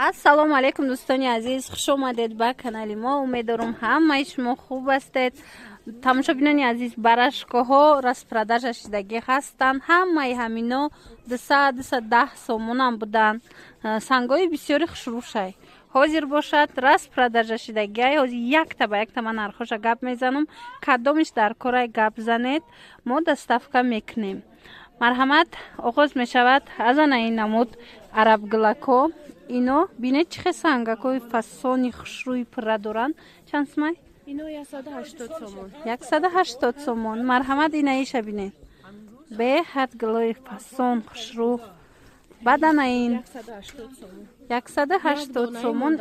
ассалому алейкум дӯстони азиз, хуш омадед ба канали мо. Умедворам ҳамаи шумо хуб ҳастед. Тамошобинони азиз, барашкоҳо распродажа шидагӣ ҳастанд. Ҳамаи ҳамино 210 сомонам буданд. Сангои бисёри хушрӯшай ҳозир бошад, распродажа шидагиай. ҳозир якта ба якта ман нархоша гап мезанам. Кадомиш дар корай гап занед, мо доставка мекунем. Марҳамат, оғоз мешавад аз анаи намуд арабгилако. Ино бинед чихе сангакои фасони хушрӯи пурра доранд. Чанд сомай? Ино 180 сомон. 180 сомон. Марҳамат, инаиша бинед. Беҳад гилои фасон хушрӯ. Баданаин 180 сомон.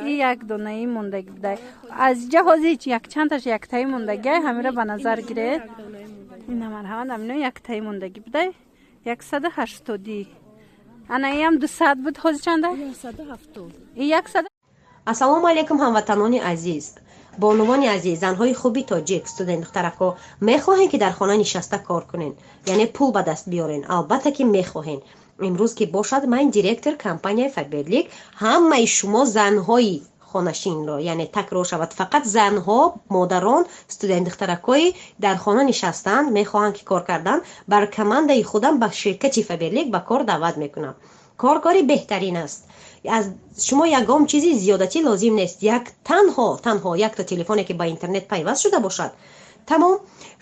И як донаи мондаги будай. Аз ҷа ҳозир якчандаш яктаи мондагиай, ҳамира ба назар гиред. Ина марҳамат, амино яктаи мондаги будай. 180. Анаиам 200 буд, ҳозир чанда? 170. И 100. ассалому алейкум ҳамватанони азиз, бонувони азиз, занҳои хуби тоҷик, студент духтарако, мехоҳем ки дар хона нишаста кор кунен, яъне пул ба даст биёрен? Албатта ки мехоҳен. имрӯз ки бошад, ман директор компанияи Фаберлик ҳамаи шумо занҳои хонашинро, яъне такрор шавад, фақат занҳо, модарон, студент духтаракои дар хона нишастанд, мехоҳанд ки кор кардан, бар командаи худам ба ширкати Фаберлик ба кор даъват мекунам. коркори беҳтарин аст. аз шумо ягон чизи зиёдатӣ лозим нест. танҳо якта телефоне ки ба интернет пайваст шуда бошад, тамом.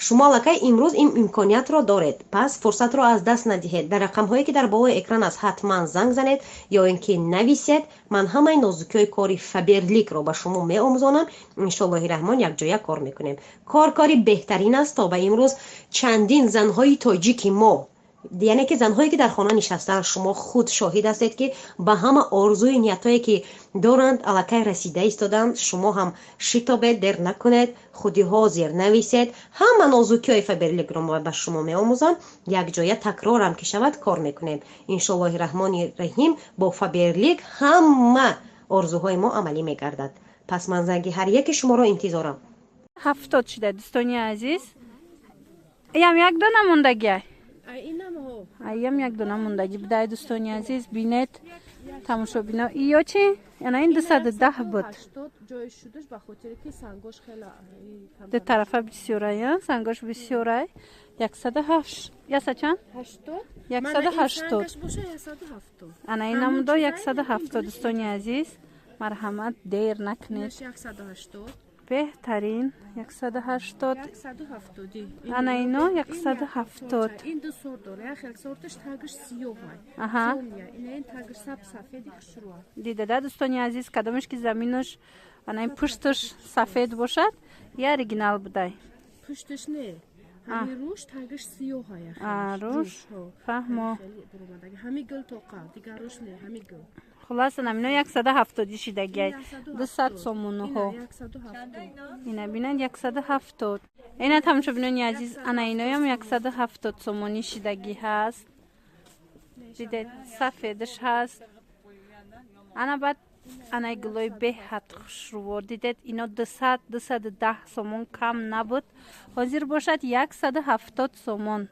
шумо аллакай имрӯз ин имкониятро доред, пас фурсатро аз даст надиҳед. дар рақамҳое ки дар болои экран аст ҳатман занг занед ё ин ки нависед. ман ҳамаи нозукиҳои кори Фаберликро ба шумо меомӯзонам. иншоаллоҳи раҳмон якҷоя кор мекунем. кори беҳтарин аст. то ба имрӯз чандин занҳои тоҷики мо, яъне ки занҳое ки дар хона нишастанд, шумо худ шоҳид ҳастед ки ба ҳама орзуи ниятое ки доранд аллакай расида истоданд. шумо ҳам шитобед, дер накунед, худи ҳозир нависед. ҳама нозукиҳои Фаберликро ба шумо меомӯзам. якҷоя такрорам ки шавад кор мекунем. иншоаллоҳи раҳмони раҳим бо Фаберлик ҳама орзуҳои мо амалӣ мегардад. пас ман занги ҳар яки шуморо интизорам. 70 шуда дӯстони азиз. Иям як дона мондагиай. Аям як дона мондаги будай дӯстони азиз, бинед тамошобино. Иё чи? Яна ин 210 буд. ҷои шудаш ба хотире ки сангош хела ду тарафа бисёрай, сангош бисёрай. 108. Яса чанд? 180. Ана ин намудо 170 дӯстони азиз. Марҳамат, дер накунед. 180. беҳтарин 180. ана ино 170. ин ду сор дора, як хел сорташ тагиш сиёҳай. Аҳа. Ина ин тагиш сафеди хушрӯа. Дидада дӯстони азиз, кадомиш ки заминаш ана ин пушташ сафед бошад, я оригинал будай. Пушташ не. Руш тагиш сиёҳай. Руш. Фаҳмо. Ҳами гул тоқа, дигар руш не, ҳами гул. خلاص نمی‌نو 170 شدگی 200 سومونه ها. اینا بینن 170. اینا تماشا بینن عزیز، انا اینایم 170 سومونی شدگی هست. دیده سفیدش هست. انا بعد انا گلوی بهت خوش رو دیده اینا 210 سومون کم نبود. حاضر باشد 170 سومون.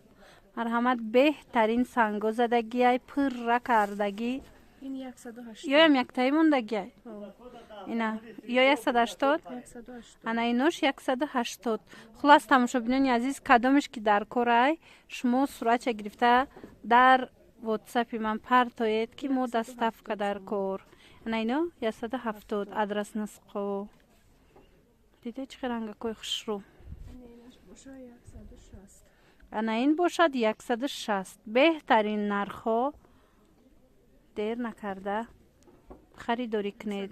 مرحمت بهترین سنگو زدگی های پر را کردگی. این 180. یا هم یک تایی موندگی. اینا یا 180. انا اینوش 180. خلاص تماشا بینین عزیز، کدامش که در کارای شما صورت گرفته در واتساپ من پرتایید که ما دستافک در کار. انا اینو 170 آدرس نسخو. دیده چه رنگ کوی خوش رو. انا این باشد 160. بهترین نرخو دیر نکرده خریداری کنید.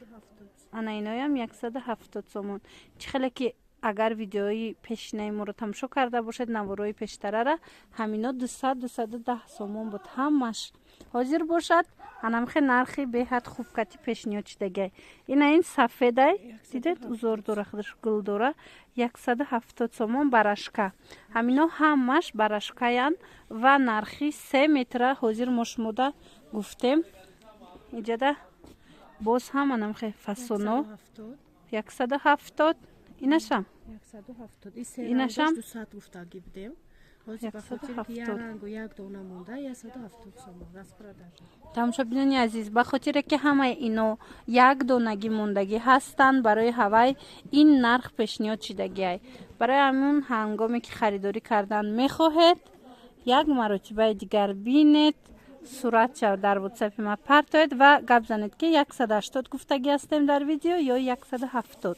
انا اینایم 170 سومون. چه خیلی که اگر ویدیوی پیشینه ما رو تماشا کرده باشد، نوارای پیشتره را همینا 210 سومون بود همش. حاضر باشد انم خیلی نرخی بهت خوب کتی پیشنیاد شدگی. اینا این سفیده دیدید اوزور دوره خودش گل دوره 170 سومون براشکه. همینا همش براشکه‌اند و نرخی 3 متر حاضر مشموده گفتیم. اینجا ده باز هم انم خیلی فسونو 170. اینشم 170. اینشم 200 گفتگی بدیم. Ҳозир ба хотире ки як 170. рангу як дона монда 170 сом распродажа. тамошобинони азиз, ба хотире ки ҳамаи ино як донагӣ мондагӣ ҳастанд, барои ҳавай ин нарх пешниҳод шидагиай. барои ҳамин ҳангоме ки харидорӣ кардан мехоҳед, як маротибаи дигар бинед, сурат шавад дар ватсапи ма партоед ва гап занед ки 180 гуфтагӣ ҳастем дар видео ё 170.